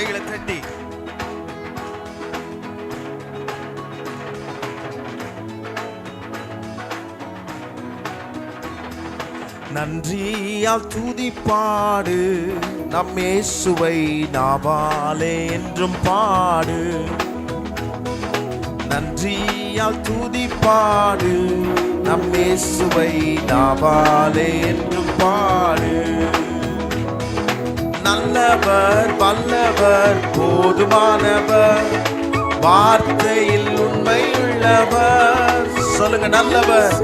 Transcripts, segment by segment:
கைகளை தட்டி நன்றியால் துதிப்பாடு நம் இயேசுவை நாவாலே என்றும் பாடு. நன்றியால் துதிப்பாடு நம் இயேசுவை நாவாலே என்றும் பாடு. நல்லவர் வல்லவர் போதுமானவர் வார்த்தையில் உண்மை உள்ளவர். சொல்லுங்க, நல்லவர்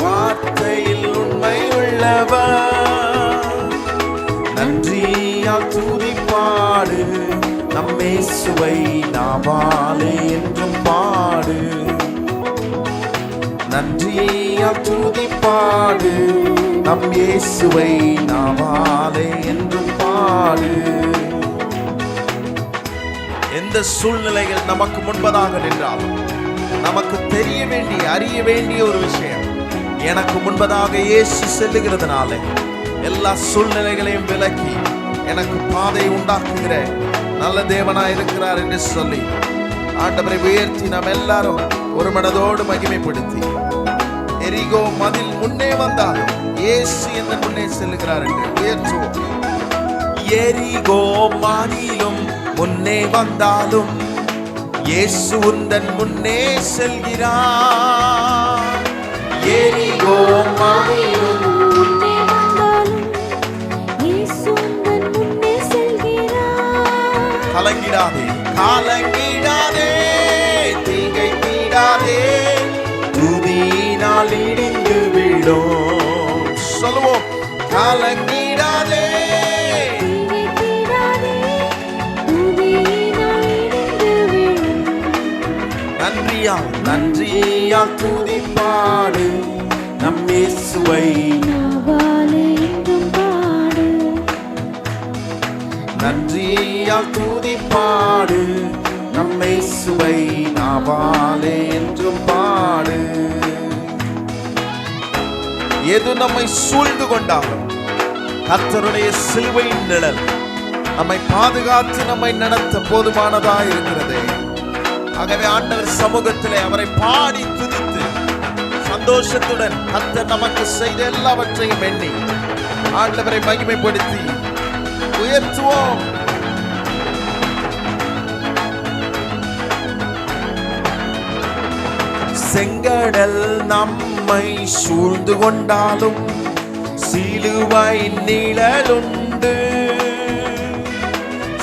வார்த்தையில் உண்மை உள்ளவர். நன்றியால் துதிப்பாடு நம் இயேசுவை நாவாலே என்றும் பாடு. நன்றியால் துதிப்பாடு நம் இயேசுவை நாவாலே என்றும் பாடு. எந்த சூழ்நிலைகள் நமக்கு முன்பதாக நின்றாலும் நமக்கு தெரிய வேண்டிய அறிய வேண்டிய ஒரு விஷயம், எனக்கு முன்பதாக இயேசு செல்லுகிறதுனால எல்லா சூழ்நிலைகளையும் விலக்கி எனக்கு பாதை உண்டாக்குகிற நல்ல தேவனாய் இருக்கிறார் என்று சொல்லி ஆண்டவரை உயர்த்தி நாம் எல்லாரும் ஒரு மனதோடு மகிமைப்படுத்தி, எரிகோ மதில் முன்னே வந்தாலும் இயேசு எந்த முன்னே செல்லுகிறார் என்று உயர்த்துவோம். எரிகோ மதிலும் முன்னே வந்தாலும் இயேசு உந்தன் முன்னே செல்கிறார். எரிகோ மதிலும் முன்னே வந்தாலும் இயேசு உந்தன் முன்னே செல்கிறார். கலங்கிடாதே கலங்கிடாதே தீங்கை தீடாதே துதியினால் இடிந்து விடும். சொல்லுவோம், கலங்கிடாதே நன்றியால் நன்றியால் துதிப்பாடு நம் இயேசுவை நாவாலே என்றும் பாடு. நன்றியால் துதிப்பாடு நம் இயேசுவை நாவாலே என்றும் பாடு. எது நம்மை சூழ்ந்து கொண்டாலும் கர்த்தருடைய சிலுவையின் நிழல் நம்மை பாதுகாத்து நம்மை நடத்த போதுமானதாய் இருக்கிறது. ஆகவே ஆண்டவர் சமூகத்திலே அவரை பாடி துதித்து சந்தோஷத்துடன் கர்த்தர் நமக்கு செய்த எல்லாவற்றையும் எண்ணி ஆண்டவரை மகிமைப்படுத்தி உயர்த்துவோம். செங்கடல் நம்மை சூழ்ந்து கொண்டாலும் சிலுவை நிழலுண்டு.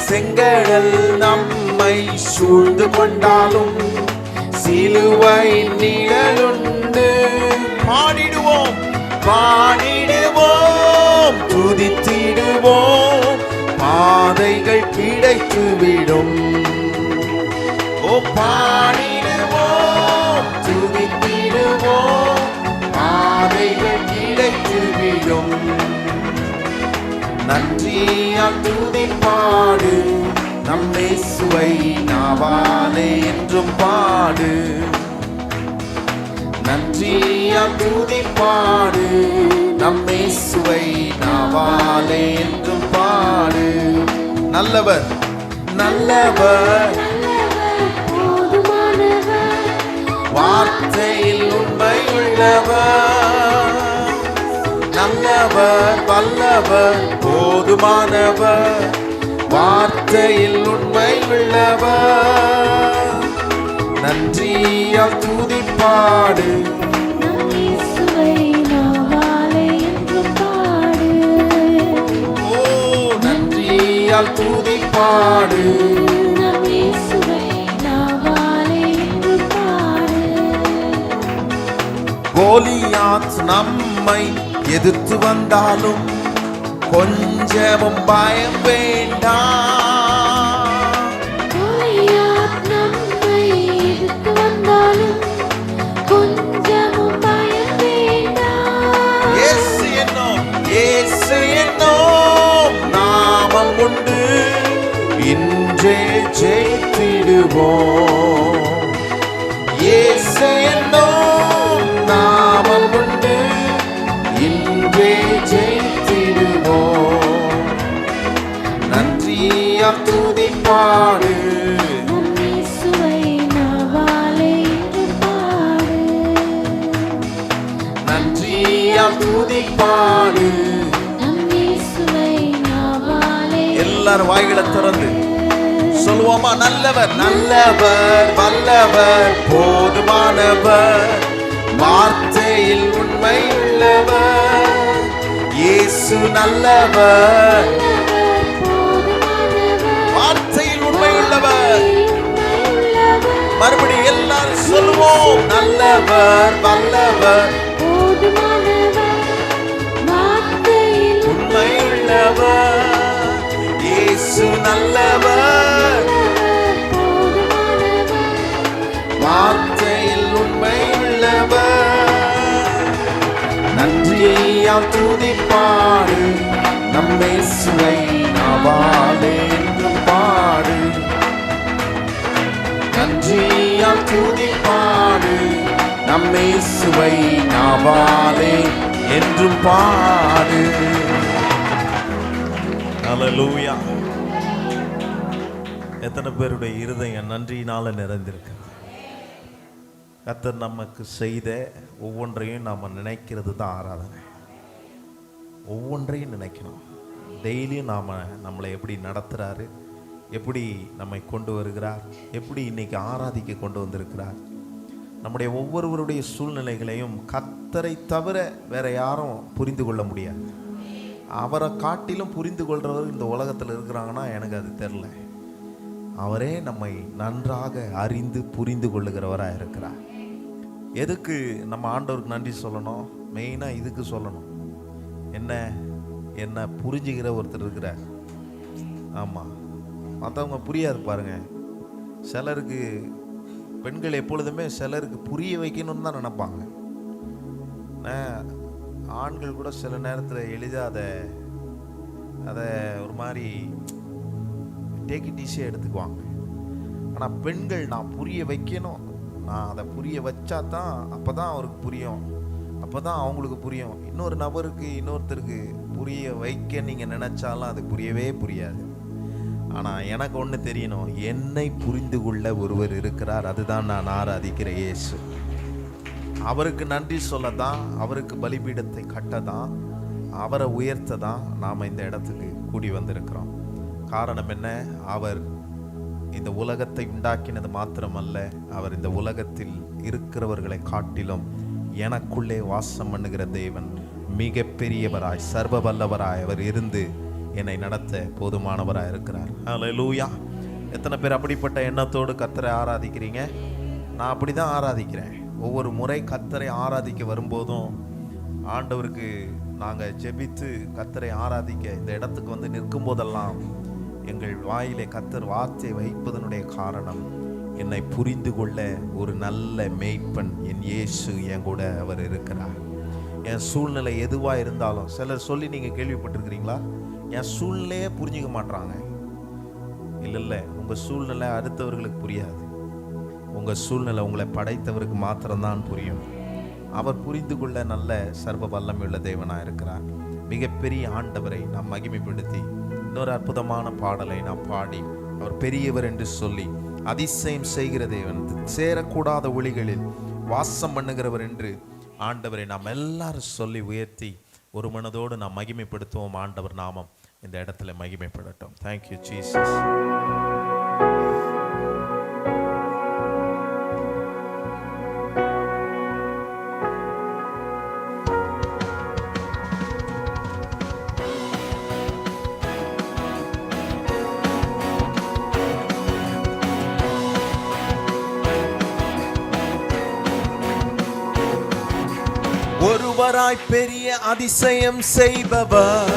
செங்கடல் நம்மை சூழ்ந்து கொண்டாலும் சிலுவை நிழலுண்டு. பாடிடுவோம் பாடிடுவோம் துதித்திடுவோம் பாதைகள் கிடைத்துவிடும். ஓ பாடிடுவோம் துதித்திடுவோம் பாதைகள் கிடைத்துவிடும். நன்றியால் துதிப்பாடு நம் இயேசுவை நாவாலே என்றும் பாடு. நன்றியால் துதிப்பாடு நம் இயேசுவை நாவாலே என்றும் பாடு. நல்லவர் நல்லவர் வார்த்தையில் உண்மை உள்ளவர். நல்லவர் வல்லவர் போதுமானவர் வார்த்தையில் உண்மை உள்ளவர். நன்றியால் துதிப்பாடு நம் இயேசுவை நாவாலே என்றும் பாடு. ஓ நன்றியால் துதிப்பாடு நம் இயேசுவை நாவாலே என்றும் பாடு. கோலியாத் நம்மை எதிர்த்து வந்தாலும் கொஞ்சமும் பயம் வேண்டாம். கோலியாத் நம்மை எதிர்த்து வந்தாலும் கொஞ்சமும் பயம் வேண்டாம். இயேசு என்னும் நாமம் உண்டு இன்றே ஜெயித்திடுவோம். இயேசு என்னும் நாமம் உண்டு இன்றே ஜெயித்திடுவோம். துதிப்பாடு. எல்லாரும் வாய்களை திறந்து சொல்லுவோமா? நல்லவர், நல்லவர், வல்லவர், போதுமானவர், வார்த்தையில் உண்மை உள்ளவர். இயேசு நல்லவர், வார்த்தையில் உண்மை உள்ளவர். மறுபடியும் எல்லாரும் சொல்லுவோம், நல்லவர், வல்லவர், உண்மை உள்ளவர். இயேசு நல்லவர், வார்த்தையில் உண்மை உள்ளவர். நன்றியால் துதிப்பாடு, நம் இயேசுவை நாவாலே என்றும் பாடு. நன்றியால் துதிப்பாடு, நம் இயேசுவை நாவாலே என்றும் பாடு. ஹல்லேலூயா. எத்தனை பேருடைய இருதயம் நன்றியினால நிறைந்திருக்கு? கர்த்தர் நமக்கு செய்த ஒவ்வொன்றையும் நாம் நினைக்கிறது தான் ஆராதனை. ஒவ்வொன்றையும் நினைக்கணும். டெய்லியும் நாம் நம்மளை எப்படி நடத்துகிறாரு, எப்படி நம்மை கொண்டு வருகிறார், எப்படி இன்னைக்கு ஆராதிக்க கொண்டு வந்திருக்கிறார். நம்முடைய ஒவ்வொருவருடைய சூழ்நிலைகளையும் கர்த்தரை தவிர வேற யாரும் புரிந்து கொள்ள முடியாது. அவரை காட்டிலும் புரிந்து கொள்றவர் இந்த உலகத்தில் இருக்கிறாங்கன்னா எனக்கு அது தெரில. அவரே நம்மை நன்றாக அறிந்து புரிந்து கொள்ளுகிறவராக இருக்கிறார். எதுக்கு நம்ம ஆண்டவருக்கு நன்றி சொல்லணும்? மெயினாக இதுக்கு சொல்லணும். என்ன புரிஞ்சுக்கிற ஒருத்தர் இருக்கிறார். ஆமாம், மற்றவங்க புரியாது பாருங்க. சிலருக்கு பெண்கள் எப்பொழுதுமே சிலருக்கு புரிய வைக்கணும்னு தான் நினைப்பாங்க. ஆண்கள் கூட சில நேரத்தில் எளிதாக அதை ஒரு மாதிரி டேக் இட் ஈஸியாக எடுத்துக்குவாங்க. ஆனால் பெண்கள் நான் புரிய வைக்கணும், நான் அதை புரிய வச்சா தான் அப்போ தான் அவருக்கு புரியும், அப்போ தான் அவங்களுக்கு புரியும். இன்னொரு நபருக்கு இன்னொருத்தருக்கு புரிய வைக்க நீங்கள் நினச்சாலும் அது புரியவே புரியாது. ஆனால் எனக்கு ஒன்று தெரியணும், என்னை புரிந்து கொள்ள ஒருவர் இருக்கிறார். அதுதான் நான் ஆராதிக்கிற இயேசு. அவருக்கு நன்றி சொல்லதான், அவருக்கு பலிபீடத்தை கட்டதான், அவரை உயர்த்த தான் நாம் இந்த இடத்துக்கு கூடி வந்திருக்கிறோம். காரணம் என்ன? அவர் இந்த உலகத்தை உண்டாக்கினது மாத்திரமல்ல, அவர் இந்த உலகத்தில் இருக்கிறவர்களை காட்டிலும் எனக்குள்ளே வாசம் பண்ணுகிற தேவன், மிக பெரியவராய் சர்வ வல்லவராய் அவர் இருந்து என்னை நடத்த போதுமானவராய் இருக்கிறார். ஹல்லேலூயா. எத்தனை பேர் அப்படிப்பட்ட எண்ணத்தோடு கர்த்தரை ஆராதிக்கிறீங்க? நான் அப்படி தான் ஆராதிக்கிறேன். ஒவ்வொரு முறை கர்த்தரை ஆராதிக்க வரும்போதும் ஆண்டவருக்கு நாங்கள் ஜெபித்து கர்த்தரை ஆராதிக்க இந்த இடத்துக்கு வந்து நிற்கும் போதெல்லாம் எங்கள் வாயிலே கர்த்தர் வார்த்தை வைப்பதனுடைய காரணம், என்னை புரிந்து கொள்ள ஒரு நல்ல மேய்ப்பன் என் இயேசு என் கூட அவர் இருக்கிறார். என் சூழ்நிலை எதுவாக இருந்தாலும், சிலர் சொல்லி நீங்கள் கேள்விப்பட்டிருக்கிறீங்களா, என் சூழ்நிலையே புரிஞ்சிக்க மாட்டாங்க. இல்லை, உங்கள் சூழ்நிலை அடுத்தவர்களுக்கு புரியாது. உங்கள் சூழ்நிலை உங்களை படைத்தவருக்கு மாத்திரம்தான் புரியும். அவர் புரிந்து கொள்ள நல்ல சர்வ வல்லமையுள்ள தேவனாக இருக்கிறார். மிகப்பெரிய ஆண்டவரை நாம் மகிமைப்படுத்தி இன்னொரு அற்புதமான பாடலை நாம் பாடி அவர் பெரியவர் என்று சொல்லி அதிசயம் செய்கிற தேவன், சேரக்கூடாத ஒளிகளில் வாசம் பண்ணுகிறவர் என்று ஆண்டவரை நாம் எல்லாரும் சொல்லி உயர்த்தி ஒரு மனதோடு நாம் மகிமைப்படுத்துவோம். ஆண்டவர் நாமம் இந்த இடத்துல மகிமைப்படட்டும். Thank you Jesus. ஒருவராய் பெரிய அதிசயம் செய்பவர்,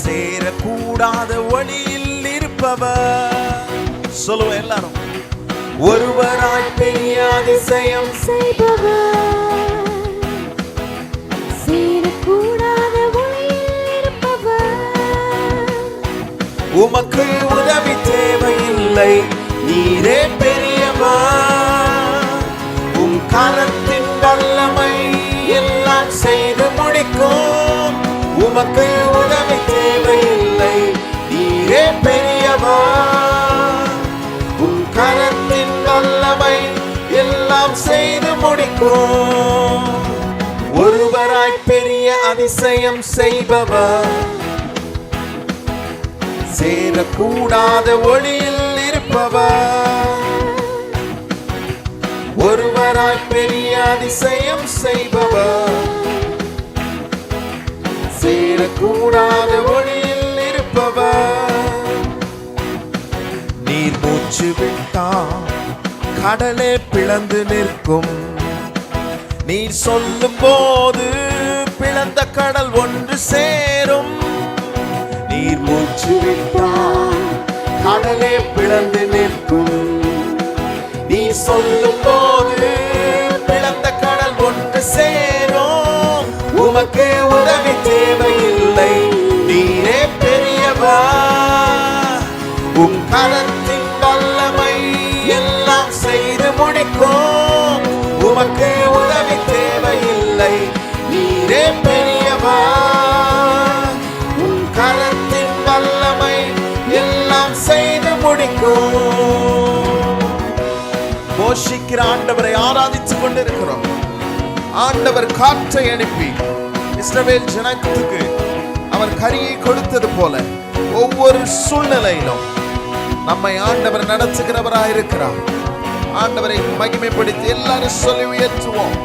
சேரக்கூடாத ஒளியில் இருப்பவர். சொல்லுவோம் எல்லாரும். ஒருவராய் பெரிய அதிசயம் செய்பவர், சேரக்கூடாத ஒளியில் இருப்பவர். உமக்கு உதவி தேவையில்லை, நீரே பெரியவர். உம் கரத்தின் வல்லமை எல்லாம் செய்து முடிக்கும். உமக்கு உதவி தேவையில்லை, நீரே பெரியவர். உம் கரத்தின் வல்லமை எல்லாம் செய்து முடிக்கும். ஒருவராய் பெரிய அதிசயம் செய்பவர், சேரக்கூடாத ஒளியில் இருப்பவர். ஒருவராய் பெரிய அதிசயம் செய்பவர், சேரக்கூடாத ஒளியில் இருப்பவர். நீர் மூச்சு விட்டால் கடலே பிளந்து நிற்கும். நீர் சொல்லும் போது பிளந்த கடல் ஒன்று சேரும். நீர் மூச்சு விட்டால் கடலே பிளந்து நிற்கும். நீர் சொல்லும் போது பிளந்த கடல் ஒன்று சேரும். உமக்கு உதவி தேவையில்லை, நீரே பெரியவர். உம் கரத்தின் வல்லமை எல்லாம் செய்து முடிக்கும். உமக்கு உதவி தேவையில்லை, நீரே பெரியவர். உம் கரத்தின் வல்லமை எல்லாம் செய்து முடிக்கும். போஷிக்கிற ஆண்டவரை ஆராதித்துக் கொண்டிருக்கிறோம். ஆண்டவர் காற்றை அனுப்பி இஸ்ரவேல் ஜனத்துக்கு அவர் கரியை கொடுத்தது போல ஒவ்வொரு சூழ்நிலையிலும் நம்மை ஆண்டவர் நடத்துகிறவராய் இருக்கிறார். ஆண்டவரை மகிமைப்படுத்தி எல்லாரும் சொல்லி உயர்த்துவோம்.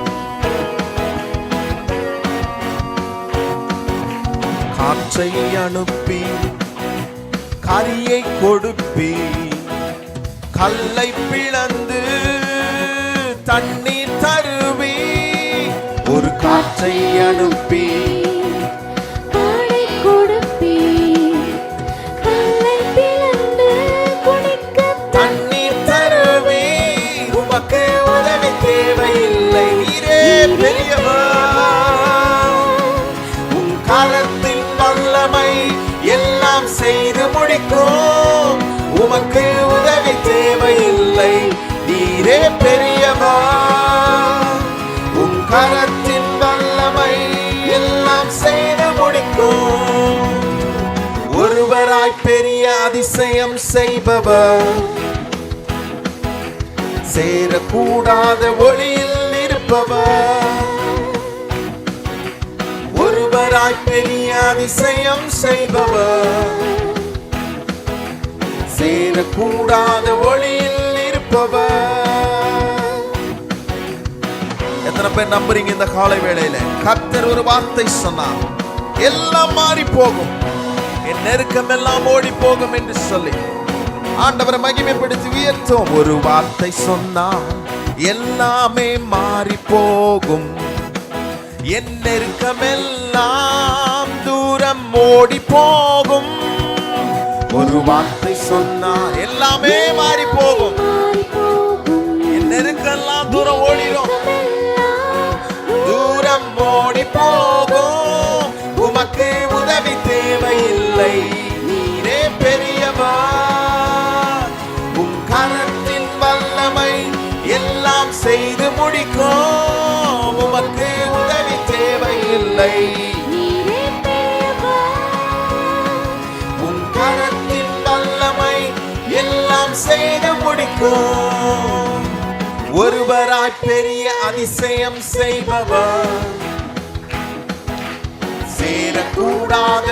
காற்றை அனுப்பி கரியை கொடுப்பி, கல்லை பிளந்து தண்ணீர் தருவி. ஒரு காற்றை அனுப்பி தண்ணீர் தருவி. உமக்கு உதவி தேவையில்லை, நீரே பெரியவர். உன் கரத்தின் வல்லமை எல்லாம் செய்து முடிக்கும். உமக்கு உதவி தேவையில்லை, நீரே பெரியவர். உம் கரத்தின் வல்லமை எல்லாம் செய்து முடிக்கும். ஒருவராய் பெரிய அதிசயம் செய்பவர், சேரக்கூடாத ஒளியில் இருப்பவர். ஒருவராய் பெரிய அதிசயம் செய்பவர், சேரக்கூடாத ஒளியில் இருப்பவர். எத்தனை பேர் நம்புறீங்க இந்த காலை வேளையில கர்த்தர் ஒரு வார்த்தை சொன்னார் எல்லாம் மாறி போகும், என் நெருக்கம் எல்லாம் ஓடி போகும் என்று சொல்லி ஆண்டவரை மகிமைப்படுத்தி உயர்த்தும். ஒரு வார்த்தை சொன்னார் எல்லாமே மாறி போகும், என் நெருக்கம் எல்லாம் தூரம் ஓடி போகும். ஒரு வார்த்தை சொன்னா எல்லாமே மாறி போகும், என் நெருக்கெல்லாம் தூரம் ஓடிடும், தூரம் ஓடி போகும். உமக்கு உதவி தேவையில்லை, நீரே பெரியவர். உம் கரத்தின் வல்லமை எல்லாம் செய்து முடிக்கும். உமக்கு உதவி தேவையில்லை, செய்து முடிக்கும். ஒருவராய் பெரிய அதிசயம் செய்பவர், சேரக்கூடாத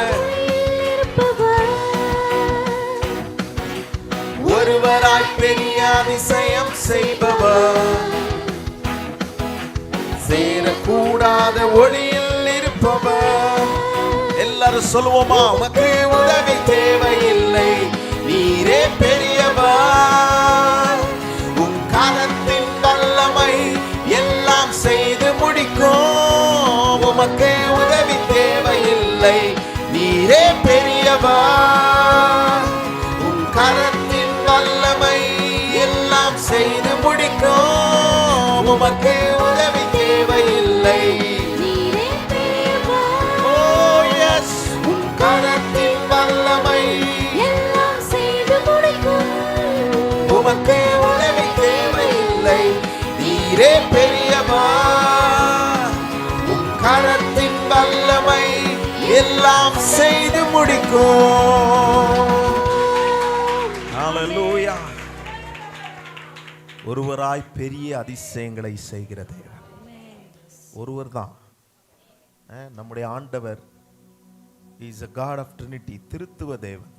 ஒருவராய் பெரிய அதிசயம் செய்பவர், சேரக்கூடாத ஒளியில் இருப்பவர். எல்லாரும் சொல்லுவோமா? உமக்கு உதவி தேவையில்லை, நீரே பெரியவர். உம் கரத்தின் வல்லமை எல்லாம் செய்து முடிக்கும். உமக்கு உதவி தேவையில்லை, நீரே பெரியவர். உம் கரத்தின் வல்லமை எல்லாம் செய்து முடிக்கும். உமக்கு உதவி தேவையில்லை, கரத்தின் வல்லமை எல்லாம் செய்து முடிக்கும். உமக்கு உதவி தேவையில்லை, நீரே பெரியவர். உம் கரத்தின் வல்லமை எல்லாம் செய்து முடிக்கும். ஹல்லேலூயா. ஒருவராய் பெரிய அதிசயங்களை செய்கிற தேவன் ஒருவர் தான். நம்முடைய ஆண்டவர் is a God of Trinity, திருத்துவ தேவன்.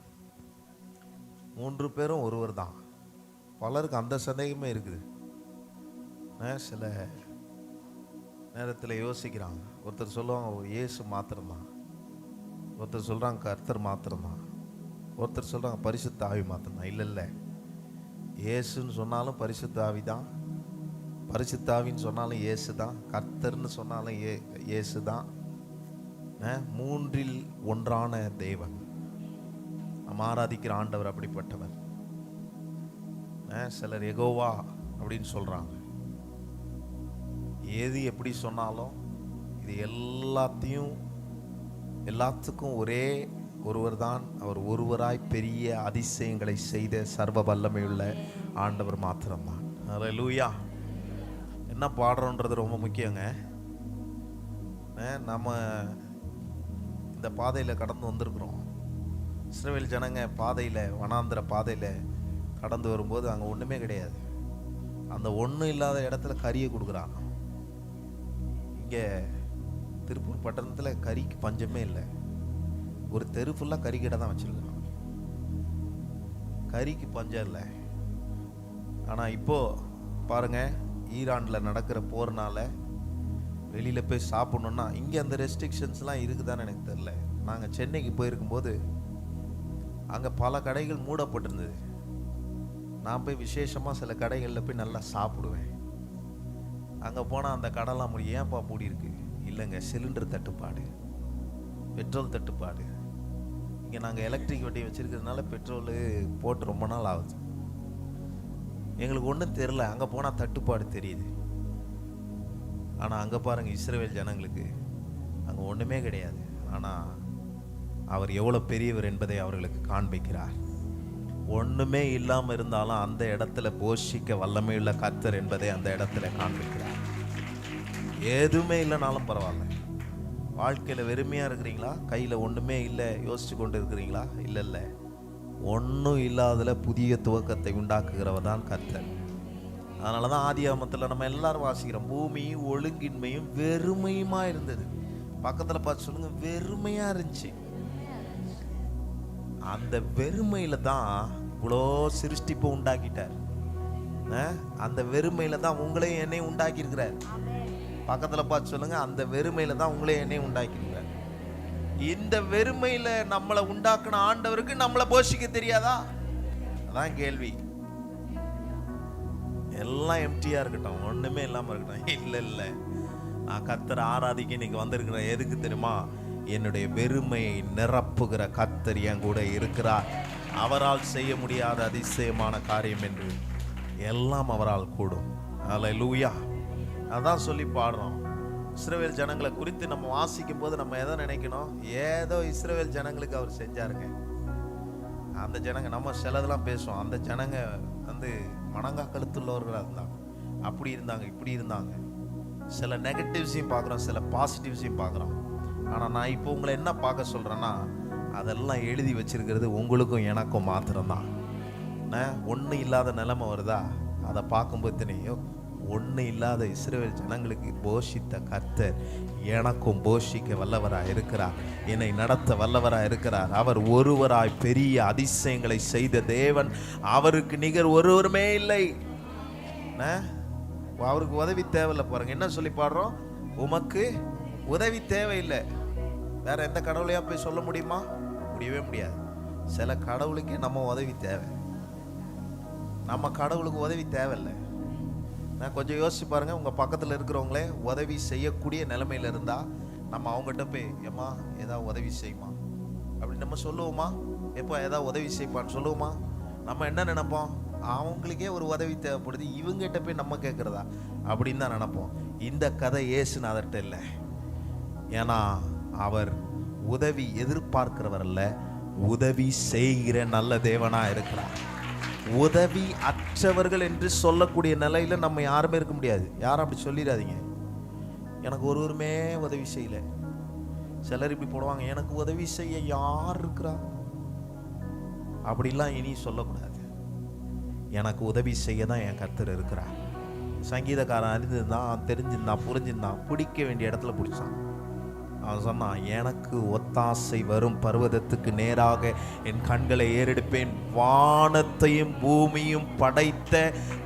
3 பேரும் ஒருவர் தான். பலருக்கு அந்த சந்தேகமே இருக்குது. சில நேரத்தில் யோசிக்கிறாங்க. ஒருத்தர் சொல்லுவாங்க இயேசு மாத்திரம்தான், ஒருத்தர் சொல்கிறாங்க கர்த்தர் மாத்திரம்தான், ஒருத்தர் சொல்கிறாங்க பரிசுத்த ஆவி மாத்திரம்தான். இல்லை, இயேசுன்னு சொன்னாலும் பரிசுத்த ஆவி தான், பரிசுத்த ஆவின்னு சொன்னாலும் இயேசு தான், கர்த்தர்னு சொன்னாலும் இயேசு தான். 3இல் ஒன்றான தேவன். நம்ம ஆராதிக்கிற ஆண்டவர் அப்படிப்பட்டவர். சிலர் யெகோவா அப்படின்னு சொல்கிறாங்க. எது எப்படி சொன்னாலும் இது எல்லாத்துக்கும் ஒரே ஒருவர் தான். அவர் ஒருவராய் பெரிய அதிசயங்களை செய்த சர்வ வல்லமையுள்ள ஆண்டவர் மாத்திரம்தான். அல்லேலூயா. என்ன பாடுறோன்றது ரொம்ப முக்கியங்க. நம்ம இந்த பாதையில் கடந்து வந்திருக்கிறோம். இஸ்ரவேல் ஜனங்க பாதையில், வனாந்திர பாதையில் கடந்து வரும்போது அங்கே ஒன்றுமே கிடையாது. அந்த ஒன்றும் இல்லாத இடத்துல கறியை கொடுக்குறாங்க. இங்கே திருப்பூர் பட்டணத்தில் கறிக்கு பஞ்சமே இல்லை. ஒரு தெரு ஃபுல்லாக கறி கடை தான் வச்சுருக்குறாங்க. கறிக்கு பஞ்சம் இல்லை. ஆனால் இப்போது பாருங்கள், ஈரானில் நடக்கிற போர்னால வெளியில் போய் சாப்பிட்ணுன்னா இங்கே அந்த ரெஸ்ட்ரிக்ஷன்ஸ்லாம் இருக்குதான்னு எனக்கு தெரில. நாங்கள் சென்னைக்கு போயிருக்கும்போது அங்கே பல கடைகள் மூடப்பட்டிருந்தது. நான் போய் விசேஷமாக சில கடைகளில் போய் நல்லா சாப்பிடுவேன். அங்கே போனால் அந்த கடைலாம் ஏன்ப்பா மூடி இருக்கு? இல்லைங்க, சிலிண்டர் தட்டுப்பாடு, பெட்ரோல் தட்டுப்பாடு. இங்கே நாங்கள் எலக்ட்ரிக் வண்டி வச்சுருக்கிறதுனால பெட்ரோலு போட்டு ரொம்ப நாள் ஆகுது. எங்களுக்கு ஒன்றும் தெரில. அங்கே போனால் தட்டுப்பாடு தெரியுது. ஆனால் அங்கே பாருங்கள், இஸ்ரவேல் ஜனங்களுக்கு அங்கே ஒன்றுமே கிடையாது. ஆனால் அவர் எவ்வளோ பெரியவர் என்பதை அவர்களுக்கு காண்பிக்கிறார். ஒன்றுமே இல்லாமல் இருந்தாலும் அந்த இடத்துல போஷிக்க வல்லமையுள்ள கர்த்தர் என்பதை அந்த இடத்துல காண்பிக்கிறார். எதுவுமே இல்லைனாலும் பரவாயில்ல. வாழ்க்கையில் வெறுமையாக இருக்கிறீங்களா? கையில் ஒன்றுமே இல்லை யோசிச்சு கொண்டு இருக்கிறீங்களா? இல்லை, ஒன்றும் இல்லாததில் புதிய துவக்கத்தை உண்டாக்குகிறவர் தான் கர்த்தர். அதனால தான் ஆதியாகமத்தில் நம்ம எல்லாரும் வாசிக்கிறோம், பூமி ஒழுங்கின்மையும் வெறுமையுமா இருந்தது. பக்கத்தில் பார்த்து சொல்லுங்க, வெறுமையாக இருந்துச்சு. அந்த வெறுமையில் தான் இவ்வளோ சிருஷ்டிப்பை உண்டாக்கிட்டார். அந்த வெறுமையில் தான் உங்களையும் என்னையும் உண்டாக்கியிருக்கிறார். பக்கத்தில் பார்த்து சொல்லுங்க, அந்த வெறுமையில் தான் உங்களையும் என்னையும் உண்டாக்கியிருக்கிறார். இந்த வெறுமையில் நம்மளை உண்டாக்குன ஆண்டவருக்கு நம்மளை போஷிக்க தெரியாதா? அதான் கேள்வி. எல்லாம் எம்டியாக இருக்கட்டும், ஒன்றுமே இல்லாமல் இருக்கட்டும். இல்லை, நான் கர்த்தரை ஆராதிக்க இன்னைக்கு வந்திருக்கிறேன். எதுக்கு தெரியுமா? என்னுடைய வெறுமையை நிரப்புகிற கர்த்தர் என் கூட இருக்கிறார். அவரால் செய்ய முடியாத அதிசயமான காரியம் என்று எல்லாம் அவரால் கூடும். அல்லேலூயா. அதான் சொல்லி பாடுறோம். இஸ்ரவேல் ஜனங்களை குறித்து நம்ம வாசிக்கும் போது நம்ம எதை நினைக்கணும்? ஏதோ இஸ்ரவேல் ஜனங்களுக்கு அவர் செஞ்சாருங்க. அந்த ஜனங்க, நம்ம சிலதெல்லாம் பேசுவோம், அந்த ஜனங்க மணங்கா கழுத்துள்ளவர்களாக இருந்தாங்க, அப்படி இருந்தாங்க, இப்படி இருந்தாங்க. சில நெகட்டிவ்ஸையும் பார்க்குறோம், சில பாசிட்டிவ்ஸையும் பார்க்குறோம். ஆனால் நான் இப்போ உங்களை என்ன பார்க்க சொல்கிறேன்னா, அதெல்லாம் எழுதி வச்சிருக்கிறது உங்களுக்கும் எனக்கும் மாத்திரம்தான். ஒன்றும் இல்லாத நிலைமை வருதா, அதை பார்க்கும்போது தெரியும், ஒன்றும் இல்லாத இஸ்ரவேல் ஜனங்களுக்கு போஷித்த கர்த்தர் எனக்கும் போஷிக்க வல்லவராக இருக்கிறார், என்னை நடத்த வல்லவராக இருக்கிறார். அவர் ஒருவராய் பெரிய அதிசயங்களை செய்த தேவன். அவருக்கு நிகர் ஒருவருமே இல்லை. அவருக்கு உதவி தேவையில்லை. பாருங்க என்ன சொல்லி பாடுறோம், உமக்கு உதவி தேவையில்லை. வேற எந்த கடவுளையா போய் சொல்ல முடியுமா? முடியவே முடியாது. சில கடவுளுக்கே நம்ம உதவி தேவை, நம்ம கடவுளுக்கு உதவி தேவையில்லை. நான் கொஞ்சம் யோசிச்சு பாருங்க, உங்க பக்கத்தில் இருக்கிறவங்களே உதவி செய்யக்கூடிய நிலைமையில இருந்தா நம்ம அவங்ககிட்ட போய் ஏம்மா ஏதாவது உதவி செய்யுமா அப்படின்னு நம்ம சொல்லுவோமா? எப்போ ஏதாவது உதவி செய்ப்பான்னு சொல்லுவோமா? நம்ம என்ன நினைப்போம்? அவங்களுக்கே ஒரு உதவி தேவைப்படுது, இவங்ககிட்ட போய் நம்ம கேட்குறதா அப்படின்னு தான் நினைப்போம். இந்த கதை இயேசுநாதர்கிட்ட இல்லை. ஏன்னா அவர் உதவி எதிர்பார்க்கிறவர் அல்ல, உதவி செய்கிற நல்ல தேவனா இருக்கிறார். உதவி அற்றவர்கள் என்று சொல்லக்கூடிய நிலையில நம்ம யாருமே இருக்க முடியாது. யாரும் அப்படி சொல்லிடாதீங்க, எனக்கு ஒருவருமே உதவி செய்யல. சிலர் இப்படி போடுவாங்க, எனக்கு உதவி செய்ய யார் இருக்கிறா, அப்படிலாம் இனி சொல்லக்கூடாது. எனக்கு உதவி செய்ய தான் என் கர்த்தர் இருக்கிறார். சங்கீதக்காரன் அறிந்திருந்தான், தெரிஞ்சிருந்தான், புரிஞ்சிருந்தான், பிடிக்க வேண்டிய இடத்துல பிடிச்சான். அவன் சொன்னான், எனக்கு ஒத்தாசை வரும் பர்வதத்துக்கு நேராக என் கண்களை ஏறெடுப்பேன், வானத்தையும் பூமியும் படைத்த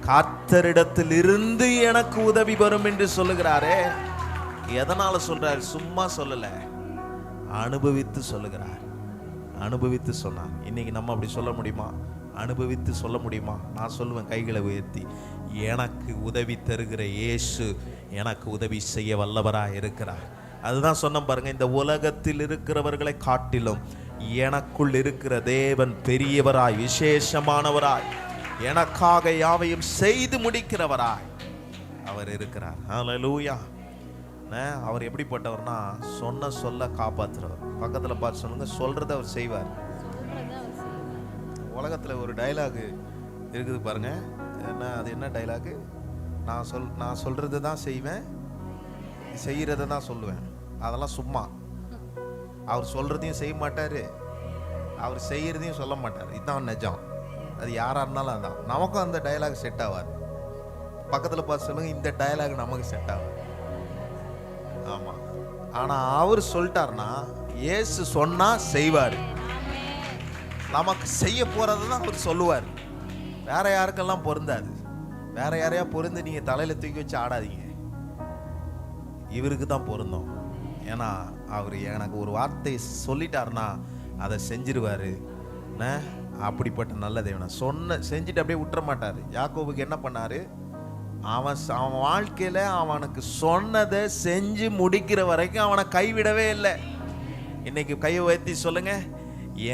கர்த்தரிடத்தில் இருந்து எனக்கு உதவி வரும் என்று சொல்லுகிறாரே. எதனால சொல்றாரு? சும்மா சொல்லல, அனுபவித்து சொல்லுகிறார். அனுபவித்து சொன்னார். இன்னைக்கு நம்ம அப்படி சொல்ல முடியுமா? அனுபவித்து சொல்ல முடியுமா? நான் சொல்லுவேன் கைகளை உயர்த்தி, எனக்கு உதவி தருகிற இயேசு எனக்கு உதவி செய்ய வல்லவராய் இருக்கிறார். அதுதான் சொன்ன பாருங்க, இந்த உலகத்தில் இருக்கிறவர்களை காட்டிலும் எனக்குள் இருக்கிற தேவன் பெரியவராய், விசேஷமானவராய், எனக்காக யாவையும் செய்து முடிக்கிறவராய் அவர் இருக்கிறார். ஹல்லேலூயா. அவர் எப்படிப்பட்டவர்னா, சொன்ன சொல்ல காப்பாற்றுறவர். பக்கத்துல பார்த்து சொல்லுங்க, சொல்றதை அவர் செய்வார். உலகத்துல ஒரு டைலாக் இருக்குது பாருங்க, அது என்ன டைலாக்? நான் சொல்றது தான் செய்வேன், செய்யறதை தான் சொல்லுவேன். அதெல்லாம் சும்மா. அவர் சொல்றதையும் செய்ய மாட்டாரு, அவர் செய்யறதையும் சொல்ல மாட்டார். இதுதான் நிஜம். அது யாரா இருந்தாலும் அதான். நமக்கும் அந்த டைலாக் செட் ஆகாது. பக்கத்துல பார்த்து சொல்லுங்க, இந்த டைலாக் நமக்கு செட் ஆகாது. ஆமா. ஆனா அவர் சொல்லிட்டார்னா, இயேசு சொன்னா செய்வாரு. நமக்கு செய்ய போறதுதான் அவர் சொல்லுவார். வேற யாருக்கெல்லாம் பொருந்தாது. வேற யாரையா பொருந்து நீங்க தலையில தூக்கி வச்சு ஆடாதீங்க. இவருக்கு தான் பொருந்தும். ஏன்னா அவர் எனக்கு ஒரு வார்த்தை சொல்லிட்டாருன்னா அதை செஞ்சிருவாரு. அப்படிப்பட்ட நல்ல தேவனா செஞ்சுட்டு அப்படியே விட்டுற மாட்டாரு. யாக்கோபுக்கு என்ன பண்ணாரு? அவன் வாழ்க்கையில அவனுக்கு சொன்னதை செஞ்சு முடிக்கிற வரைக்கும் அவனை கைவிடவே இல்லை. இன்னைக்கு கையை உயர்த்தி சொல்லுங்க,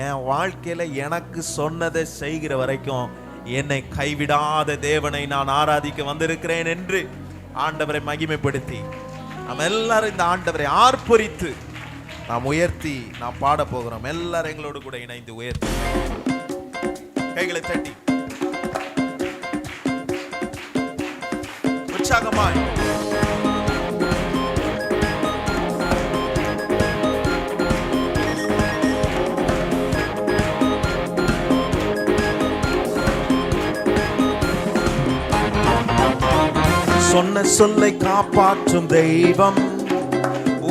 என் வாழ்க்கையில எனக்கு சொன்னதை செய்கிற வரைக்கும் என்னை கைவிடாத தேவனை நான் ஆராதிக்க வந்திருக்கிறேன் என்று ஆண்டவரை மகிமைப்படுத்தி நாம் எல்லாரும் இந்த ஆண்டவரை ஆர்ப்பரித்து நாம் உயர்த்தி நாம் பாட போகிறோம். எல்லாரும் எங்களோடு கூட இணைந்து உயர்த்தி கைகளை தட்டி உற்சாகமாய் சொன்ன சொல்லை காப்பாற்றும் தெய்வம்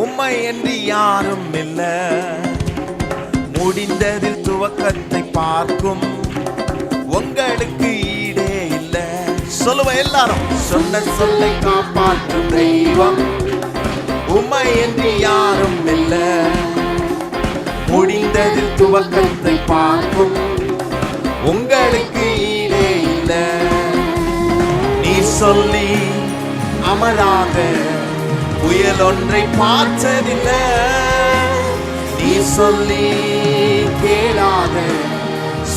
உம்மை என்று யாரும் இல்ல. முடிந்ததில் துவக்கத்தை பார்க்கும் உங்களுக்கு ஈடே இல்ல. சொல்லுவ எல்லாரும், சொன்ன சொல்லை காப்பாற்றும் தெய்வம் உம்மை என்று யாரும் இல்ல. முடிந்ததில் துவக்கத்தை பார்க்கும் உங்களுக்கு ஈடே இல்ல. நீ சொல்லி அமராத புயல் ஒன்றை பார்த்ததில்லை. நீ சொல்லி கேளாத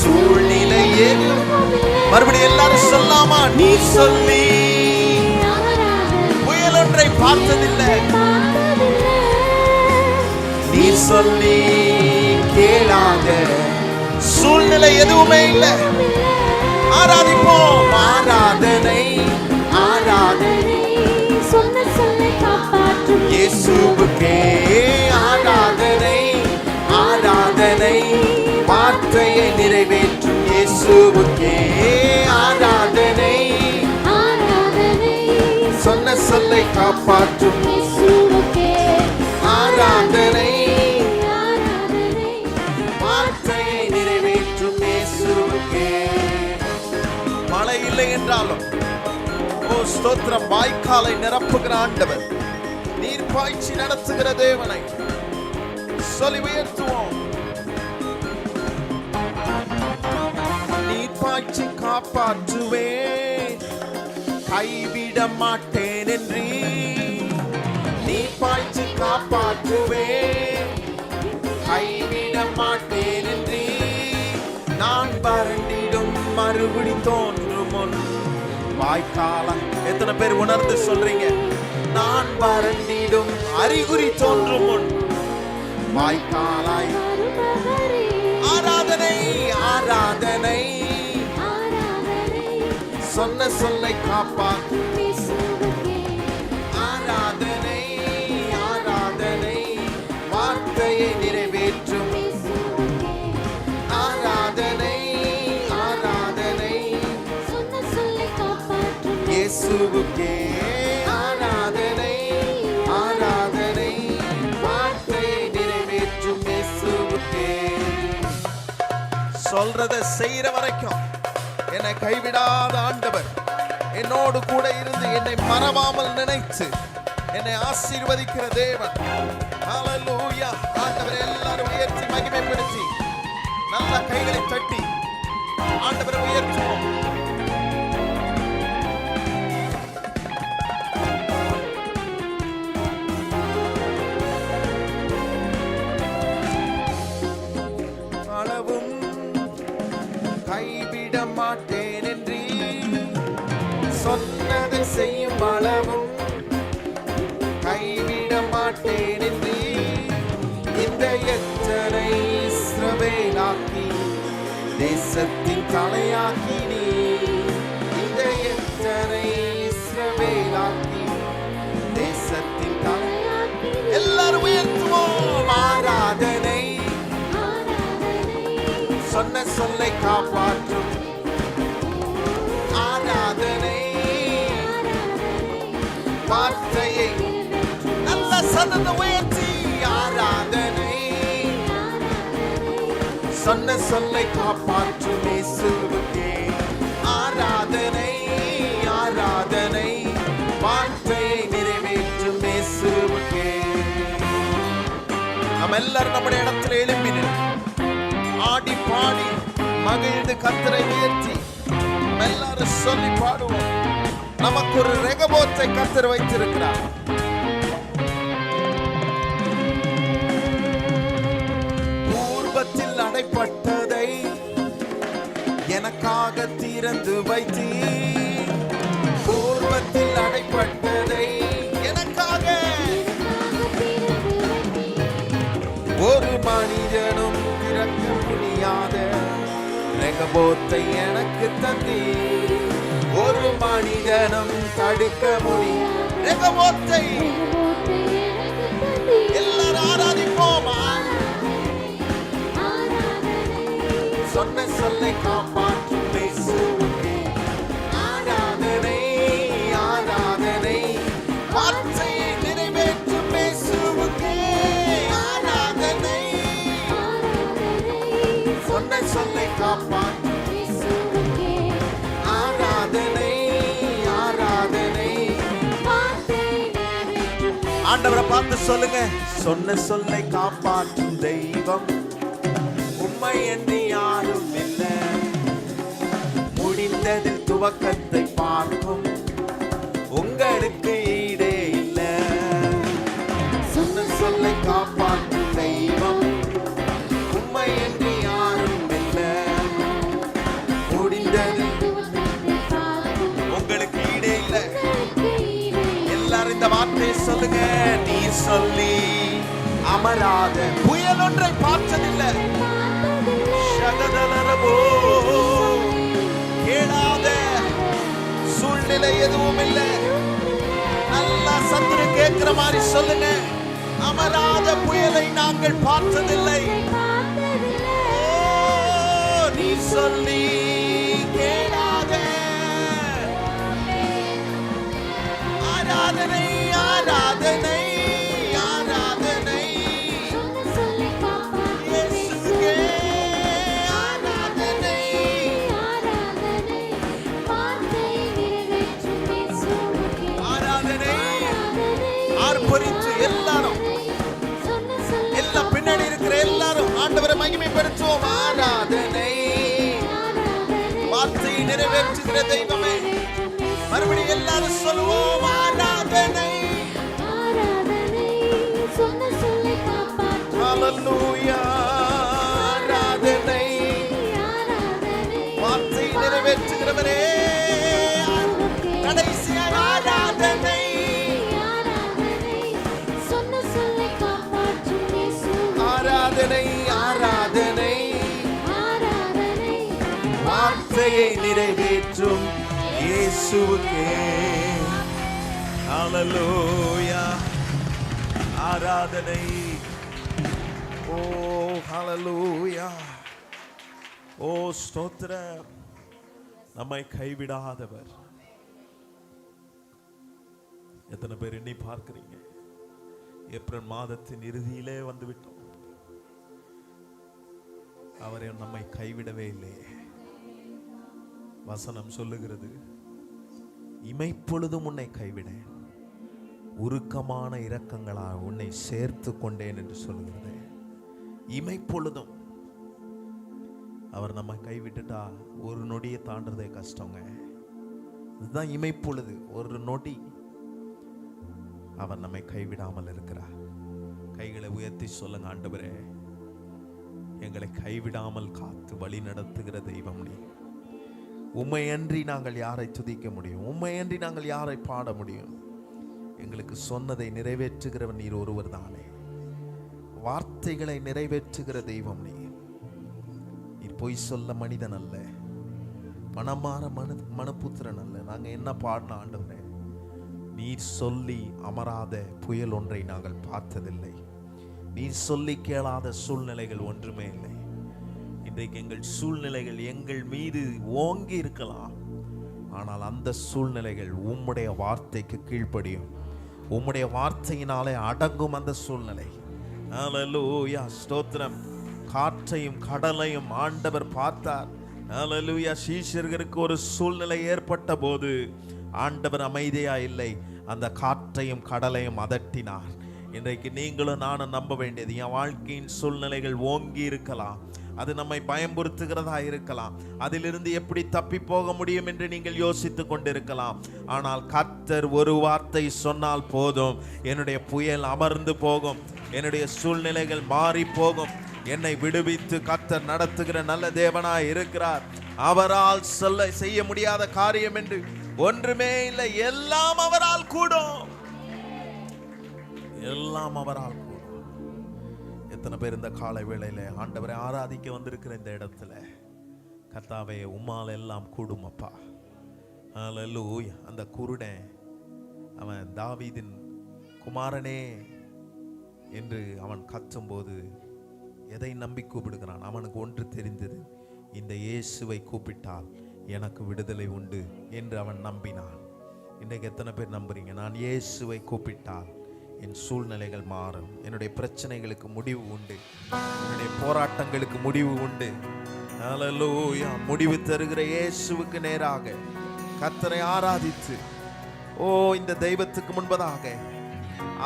சூழ்நிலை மறுபடியும் எல்லாரும் சொல்லாமா? நீ சொல்லி புயல் ஒன்றை பார்த்ததில்லை. நீ சொல்லி கேளாத சூழ்நிலை எதுவுமே இல்லை. ஆராதிப்போம். ஆராதனை ஆராதனை சொன்ன சொல்லை காப்பாற்றும் இயேசுவுக்கே ஆராதனை. ஆராதனை வார்த்தையை நிறைவேற்றும் இயேசுவுக்கே ஆராதனை. ஆராதனை சொன்ன சொல்லை காப்பாற்றும் இயேசுவுக்கே ஆராதனை. ஆராதனை வார்த்தையை நிறைவேற்றும் இயேசுவுக்கே. மழை இல்லை என்றாலும் ஸ்தோத்திரம், வாய்க்காலை நிரப்புகிற ஆண்டவர், நீர் பாய்ச்சி நடத்துகிற தேவனை சொல்லி உயர்த்துவோம். நீர் பாய்ச்சி காப்பாற்றுவே, கைவிட மாட்டேன் என்று. நீர் பாய்ச்சி காப்பாற்றுவே, கைவிட மாட்டேன் என்று. நான் வறண்டிடும் மறுபடி தோன்றும் முன் வாய்க்காலம். எத்தனை பேர் உணர்ந்து சொல்றீங்க? நான் வறண்டிடும் அறிகுறி தோன்றும் முன் வாய்க்காலாய். ஆராதனை ஆராதனை சொன்ன சொல்லை காப்பாற்றும். ஆராதனை ஆராதனை வார்த்தையை நிறைவேற்றும். ஆராதனை ஆராதனை சொன்ன சொல்லை காப்பாற்றும் இயேசுவுக்கே ஆராதனை. ஆராதனை வார்த்தை சொல்றத செய்யற வரைக்கும் என்னை கைவிடாத ஆண்டவர், என்னோடு கூட இருந்து என்னை மறவாமல் நினைத்து என்னை ஆசீர்வதிக்கிற தேவன். ஹல்லேலூயா. ஆண்டவரை எல்லாரும் உயர்த்தி மகிமைப்படுத்தி நல்ல கைகளை தட்டி ஆண்டவரை உயர்த்துவோம். அளவும் கைவிட மாட்டேன் என்று சொன்னதை செய்யும் அளவும் கைவிட மாட்டேன் என்று இந்த எத்தனை இஸ்ரவேலாக்கி தேசத்தின் தலையாக்கி நீ, இந்த எத்தனை இஸ்ரவேலாக்கி தேசத்தின் தலையாக்கி. எல்லாரும் உயர்த்துவோம். ஆராதனை சொன்ன சொல்லை காப்பாற்றும் ஆராதனை, வார்த்தையை நல்ல சத்தத்தை உயர்த்தி ஆராதனை, சொன்ன சொல்லை காப்பாற்றும் இயேசுவுக்கே ஆராதனை. ஆராதனை வார்த்தையை நிறைவேற்றும் இயேசுவுக்கே. நம்ம எல்லாரும் நம்முடைய இடத்துல எழும்பி ஆடி பாடி மகிழ்ந்து கர்த்தரை உயர்த்தி எல்லாரும் சொல்லி பாடுவோம். நமக்கு ஒரு ரெகபோத்தை கர்த்தர் வைத்திருக்கிறார். பூர்வத்தில் அடைப்பட்டதை எனக்காக திறந்து வைத்தீர். பூர்வத்தில் அடைப்பட்டதை எனக்காக ஒரு மனிதனும் திறக்க முடியாத ரெகபோத்தை எனக்கு தந்தீர். ஒரு மனிதனும் தடுக்க முடியாத ரெகபோத்தை எல்லாரும் ஆராதிப்போம். சொன்ன சொல்லை காப்பாற்றும் இயேசுவுக்கே ஆராதனை. ஆராதனை வார்த்தையை நிறைவேற்றும் இயேசுவுக்கே ஆராதனை. சொன்ன சொல்லை காப்பாற்றும் இயேசுவுக்கே ஆராதனை. ஆராதனை ஆண்டவரை பார்த்து சொல்லுங்க. சொன்ன சொல்லை காப்பாற்றும் தெய்வம் உம்மை என்று யாரும் இல்லை. முடிந்ததில் துவக்கத்தை பார்க்கும் உங்களுக்கு ஈடே இல்லை. சொன்ன சொல்லை காப்பாற்றும் தெய்வம் உம்மை என்று யாரும் இல்லை. முடிந்ததில் உங்களுக்கு ஈடே இல்லை. எல்லாரும் இந்த வார்த்தையை சொல்லுங்க. நீ சொல்லி அமராத புயல் ஒன்றை பார்த்ததில்லை. கேளாத சூழ்நிலை எதுவும் இல்லை. நல்லா சத்துரு கேட்கிற மாதிரி சொல்லுங்க. அமராத புயலை நாங்கள் பார்த்ததில்லை. நீ சொல்லி கேளாத. ஆராதனை ஆராதனை ஆராதனை இயேசுவுக்கே ஆராதனை. ஆராதனை ஆர்ப்பரித்து எல்லாரும் எல்லா பின்னாடி இருக்கிற எல்லாரும் ஆண்டவரை மகிமைப்படுத்துவோம். ஆராதனை வார்த்தையை நிறைவேற்றுகிற தெய்வமே. மறுபடியும் எல்லாரும் சொல்லுவோம். ஆராதனை. ஹல்லேலூயா. ஆராதனை வார்த்தையை நிறைவேற்றுகிறவரே. கடைசியாக ஆராதனை. ஆராதனை ஆராதனை வார்த்தையை நிறைவேற்றும் இயேசுவுக்கே. ஹல்லேலூயா. ஆராதனை. ஓ ஹல்லேலூயா. ஓ ஸ்தோத்திரம். நம்மை கைவிடாதவர். எத்தனை பேர் எண்ணி பார்க்கிறீங்க? ஏப்ரல் மாதத்தின் இறுதியிலே வந்து விட்டோம். அவரை நம்மை கைவிடவே இல்லையே. வசனம் சொல்லுகிறது, இமைப்பொழுதும் உன்னை கைவிடேன், உருக்கமான இரக்கங்களால் உன்னை சேர்த்து கொண்டேன் என்று சொல்லுகிறது. இமைப்பொழுதும் அவர் நம்ம கைவிட்டுட்டா ஒரு நொடியை தாண்டதே கஷ்டங்க. இதுதான் இமைப்பொழுது, ஒரு நொடி. அவர் நம்மை கைவிடாமல் இருக்கிறார். கைகளை உயர்த்தி சொல்லுங்க, ஆண்டவரே எங்களை கைவிடாமல் காத்து வழி நடத்துகிற தெய்வம் நீ. உம்மையன்றி நாங்கள் யாரை துதிக்க முடியும்? உம்மையன்றி நாங்கள் யாரை பாட முடியும்? எங்களுக்கு சொன்னதை நிறைவேற்றுகிறவன் நீர் ஒருவர் தானே. வார்த்தைகளை நிறைவேற்றுகிற தெய்வம் நீ. நீர் பொய் சொல்ல மனிதன் அல்ல, மனமாற மனப்புத்திரன் அல்ல. நாங்கள் என்ன பாடின ஆண்டவரே, நீர் சொல்லி அமராத புயல் ஒன்றை நாங்கள் பார்த்ததில்லை. நீர் சொல்லி கேளாத சூழ்நிலைகள் ஒன்றுமே இல்லை. இன்றைக்கு எங்கள் சூழ்நிலைகள் எங்கள் மீது ஓங்கி இருக்கலாம், ஆனால் அந்த சூழ்நிலைகள் உம்முடைய வார்த்தைக்கு கீழ்ப்படியும். உம்முடைய வார்த்தையினாலே அடங்கும் அந்த சூழ்நிலை. ஹல்லேலூயா, ஸ்தோத்திரம். காற்றையும் கடலையும் ஆண்டவர் பார்த்தார். ஹல்லேலூயா. சீஷர்களுக்கு ஒரு சூழ்நிலை ஏற்பட்ட போது ஆண்டவர் அமைதியா இல்லை, அந்த காற்றையும் கடலையும் அதட்டினார். இன்றைக்கு நீங்களும் நானும் நம்ப வேண்டியது, என் வாழ்க்கையின் சூழ்நிலைகள் ஓங்கி இருக்கலாம், அது நம்மை பயம்புறுத்துகிறதா இருக்கலாம், அதிலிருந்து எப்படி தப்பி போக முடியும் என்று நீங்கள் யோசித்துக் கொண்டிருக்கலாம். ஆனால் கர்த்தர் ஒரு வார்த்தை சொன்னால் போதும், என்னுடைய புயல் அமர்ந்து போகும், என்னுடைய சூழ்நிலைகள் மாறி போகும். என்னை விடுவித்து கர்த்தர் நடத்துகிற நல்ல தேவனாய் இருக்கிறார். அவரால் செய்ய முடியாத காரியம் என்று ஒன்றுமே இல்லை. எல்லாம் அவரால் கூடும், எல்லாம் அவரால் கூடும். எத்தனை பேர் இந்த காலை வேளையில ஆண்டவரை ஆராதிக்க வந்திருக்கிற இந்த இடத்துல, கர்த்தாவே உம்மால் எல்லாம் கூடும் அப்பா. ஹல்லேலூயா. அந்த குருடன் அவன் தாவீதின் குமாரனே என்று அவன் கத்தும்போது எதை நம்பி கூப்பிடுகிறான்? அவனுக்கு ஒன்று தெரிந்தது, இந்த இயேசுவை கூப்பிட்டால் எனக்கு விடுதலை உண்டு என்று அவன் நம்பினான். இன்றைக்கு எத்தனை பேர் நம்புறீங்க? நான் இயேசுவை கூப்பிட்டால் என் சூழ்நிலைகள் மாறும், என்னுடைய பிரச்சனைகளுக்கு முடிவு உண்டு, என்னுடைய போராட்டங்களுக்கு முடிவு உண்டு. ஹல்லேலூயா. முடிவு தருகிற இயேசுவுக்கு நேராக கர்த்தரை ஆராதித்து, இந்த தெய்வத்துக்கு முன்பதாக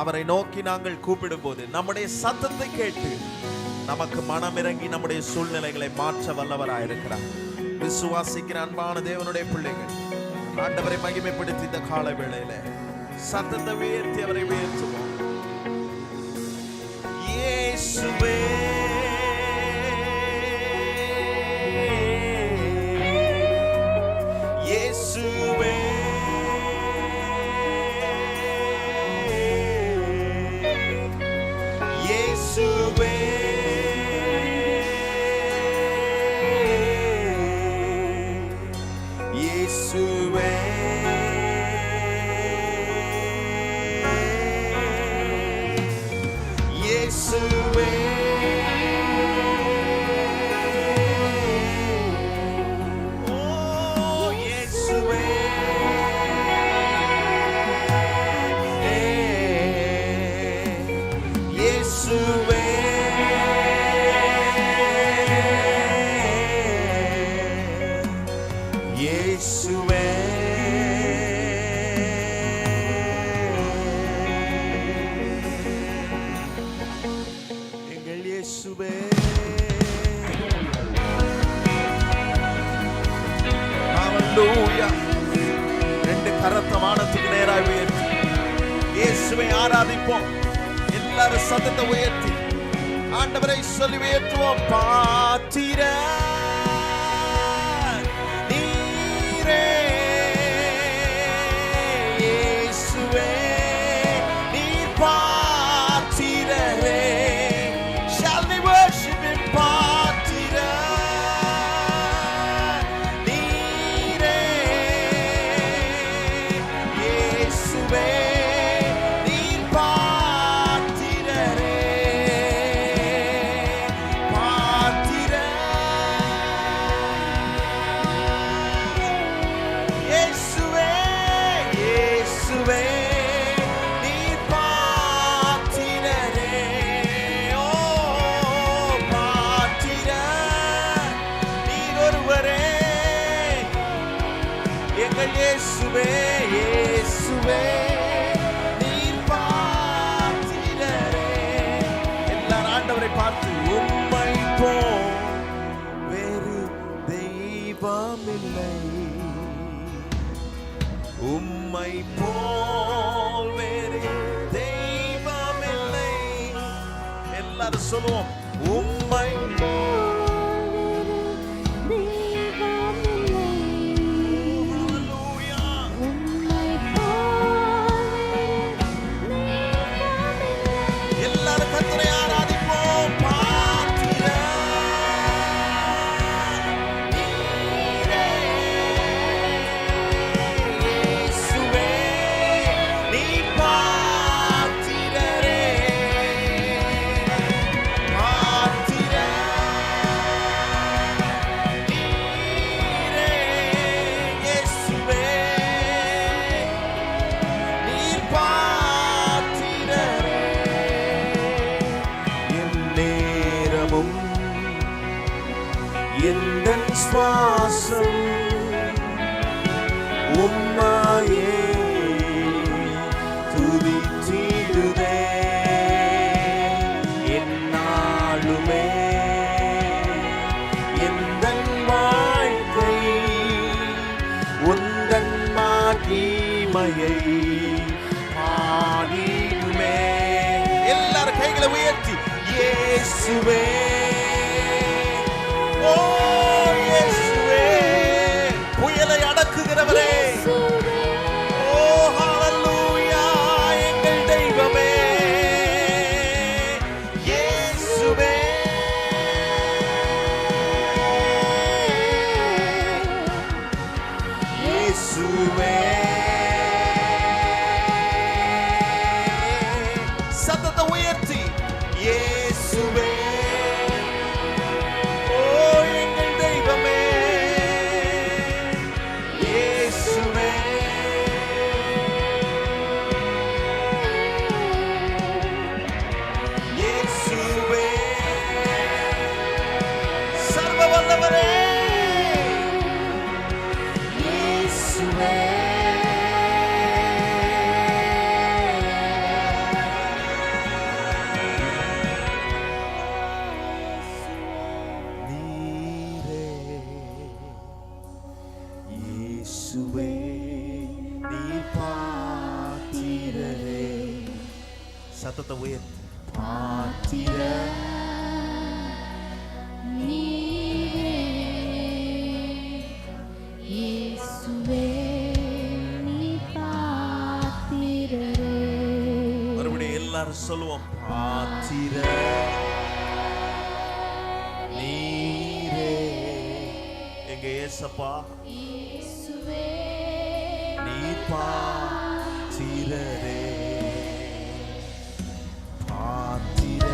அவரை நோக்கி நாங்கள் கூப்பிடும் போது நம்முடைய சத்தத்தை கேட்டு நமக்கு மனம் இறங்கி நம்முடைய சூழ்நிலைகளை மாற்ற வல்லவராயிருக்கிறார். விசுவாசிக்கிற அன்பான தேவனுடைய பிள்ளைகள், ஆண்டவரை மகிமைப்படுத்தி இந்த கால வேளையில சத்தத்தை உயர்த்தி அவரை உயர்த்துவோம். இயேசுவே இயேசுவே இயேசுவே இயேசுவே இயேசுவே இயேசுவே எங்கள் இயேசுவே. ஹல்லேலூயா. ரெண்டு கரத்தை வானத்துக்கு நேராக உயர்த்தி இயேசுவை ஆராதிப்போம். எல்லாரும் சத்தத்தை உயர்த்தி ஆண்டவரை சொல்லி உயர்த்துவோம். பாத்திர இயேசுவே இயேசுவே நீர் பாத்திரரே. எல்லாரும் ஆண்டவரை பார்த்து உம்மை போல் வேறு தெய்வமில்லை, உம்மை போல் வேறு தெய்வமில்லை. எல்லாரும் சொல்லுவோம் உம்மை எந்தன் சுவாசம் உம்மையே துதித்திடுதே. என்னாலுமே எந்தன் வாழ்க்கை உந்தன் மகிமையை பாடிடுமே. எல்லாரும் கைகளை உயர்த்தி இயேசுவே ஓ இயேசுவே புயலை அடக்குகிறவரே, ஓ ஹalleluya எங்கள் தெய்வமே இயேசுவே இயேசுவே. சத்தத்தை உயர்த்தி இயேசுவே சத்தத்தை உயர்த்தி பாத்திர இயேசுவே நீ பாத்திரரே. மறுபடியும் எல்லாரும் சொல்லுவோம் பாத்திர நீரே. எங்க ஏசப்பா இயேசுவே நீ பாத்திரரே பாத்திர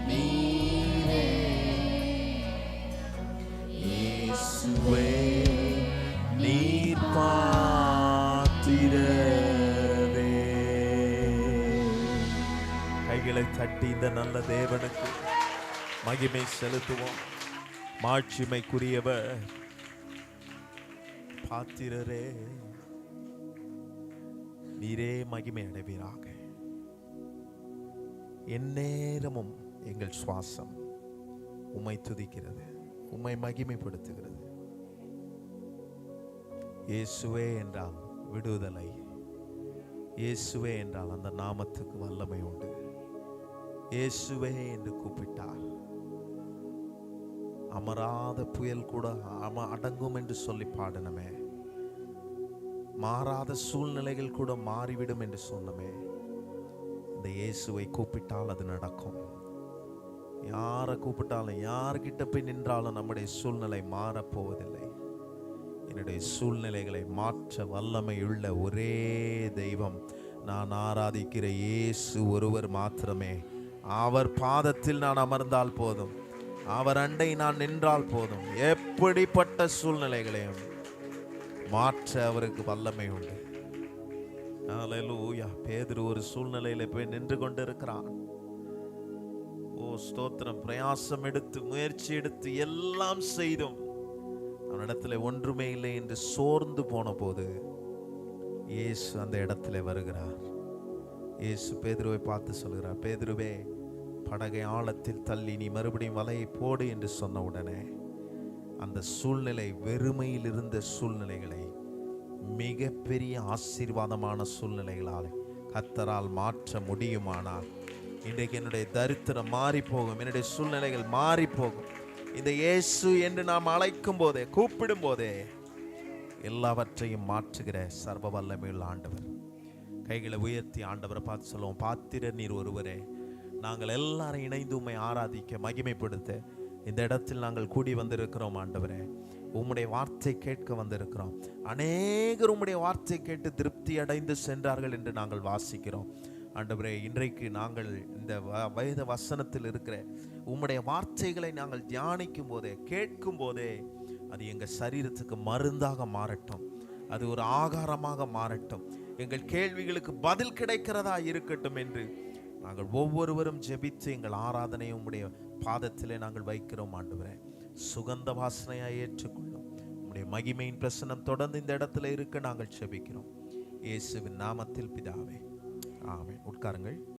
நீரே இயேசுவே நீர் பாத்திரரே. கைகளை தட்டி இந்த நல்ல தேவனுக்கு மகிமை செலுத்துவோம். மாட்சிமைக்குரியவர் பாத்திரரே, நீரே மகிமை அடைவீராக. எந்நேரமும் எங்கள் சுவாசம் உம்மை துதிக்கிறது, உம்மை மகிமைப்படுத்துகிறது. இயேசுவே என்றால் விடுதலை, இயேசுவே என்றால் அந்த நாமத்துக்கு வல்லமை உண்டு. இயேசுவே என்று கூப்பிட்டார் அமராத புயல் கூட அடங்கும் என்று சொல்லி பாடணுமே. மாறாத சூழ்நிலைகள் கூட மாறிவிடும் என்று சொன்னமே. இந்த இயேசுவை கூப்பிட்டால் அது நடக்கும். யாரை கூப்பிட்டாலும் யார்கிட்ட போய் நின்றாலும் நம்முடைய சூழ்நிலை மாறப்போவதில்லை. என்னுடைய சூழ்நிலைகளை மாற்ற வல்லமை உள்ள ஒரே தெய்வம் நான் ஆராதிக்கிற இயேசு ஒருவர் மாத்திரமே. அவர் பாதத்தில் நான் அமர்ந்தால் போதும், அவர் அண்டை நான் நின்றால் போதும், எப்படிப்பட்ட சூழ்நிலைகளையும் மாற்ற அவருக்கு வல்லமை உண்டு. ஹல்லேலூயா. பேதுரு ஒரு சூழ்நிலையில போய் நின்று கொண்டிருக்கிறான். ஓ ஸ்தோத்திரம். பிரயாசம் எடுத்து முயற்சி எடுத்து எல்லாம் செய்தும் ஒரு இடத்துல ஒன்றுமே இல்லை என்று சோர்ந்து போன போது இயேசு அந்த இடத்துல வருகிறார். இயேசு பேதுருவை பார்த்து சொல்கிறார், பேதுருவே, படகை ஆழத்தில் தள்ளி நீ மறுபடியும் வலையை போடு என்று சொன்ன உடனே அந்த சூழ்நிலை, வெறுமையில் இருந்த சூழ்நிலைகளை மிகப்பெரிய ஆசீர்வாதமான சூழ்நிலைகளால் கர்த்தரால் மாற்ற முடியுமானால் இன்றைக்கு என்னுடைய தரித்திரம் மாறி போகும், என்னுடைய சூழ்நிலைகள் மாறி போகும். இந்த இயேசு என்று நாம் அழைக்கும் போதே, கூப்பிடும் போதே எல்லாவற்றையும் மாற்றுகிற சர்வ வல்லமையுள்ள ஆண்டவர். கைகளை உயர்த்தி ஆண்டவரை பார்த்து சொல்லுவோம், பாத்திரர் நீர் ஒருவரே, நாங்கள் எல்லாரும் இணைந்து உம்மை ஆராதிக்க மகிமைப்படுத்த இந்த இடத்தில் நாங்கள் கூடி வந்திருக்கிறோம். ஆண்டவரே, உம்முடைய வார்த்தை கேட்க வந்திருக்கிறோம். அநேகர் உம்முடைய வார்த்தை கேட்டு திருப்தி அடைந்து சென்றார்கள் என்று நாங்கள் வாசிக்கிறோம். ஆண்டவரே, இன்றைக்கு நாங்கள் இந்த வேத வசனத்தில் இருக்கிற உம்முடைய வார்த்தைகளை நாங்கள் தியானிக்கும் போதே, கேட்கும் போதே அது எங்கள் சரீரத்துக்கு மருந்தாக மாறட்டும், அது ஒரு ஆகாரமாக மாறட்டும், எங்கள் கேள்விகளுக்கு பதில் கிடைக்கிறதா இருக்கட்டும் என்று நாங்கள் ஒவ்வொருவரும் ஜெபித்து எங்கள் ஆராதனையை உம்முடைய பாதத்திலே நாங்கள் வைக்கிறோம். ஆண்டவரே, சுகந்த வாசனையாய் ஏற்றுக்கொள்ளும். உம்முடைய மகிமையின் பிரசனம் தொடர்ந்து இந்த இடத்துல இருக்க நாங்கள் ஜெபிக்கிறோம். இயேசுவின் நாமத்தில் பிதாவே, ஆமென். உட்காருங்கள்.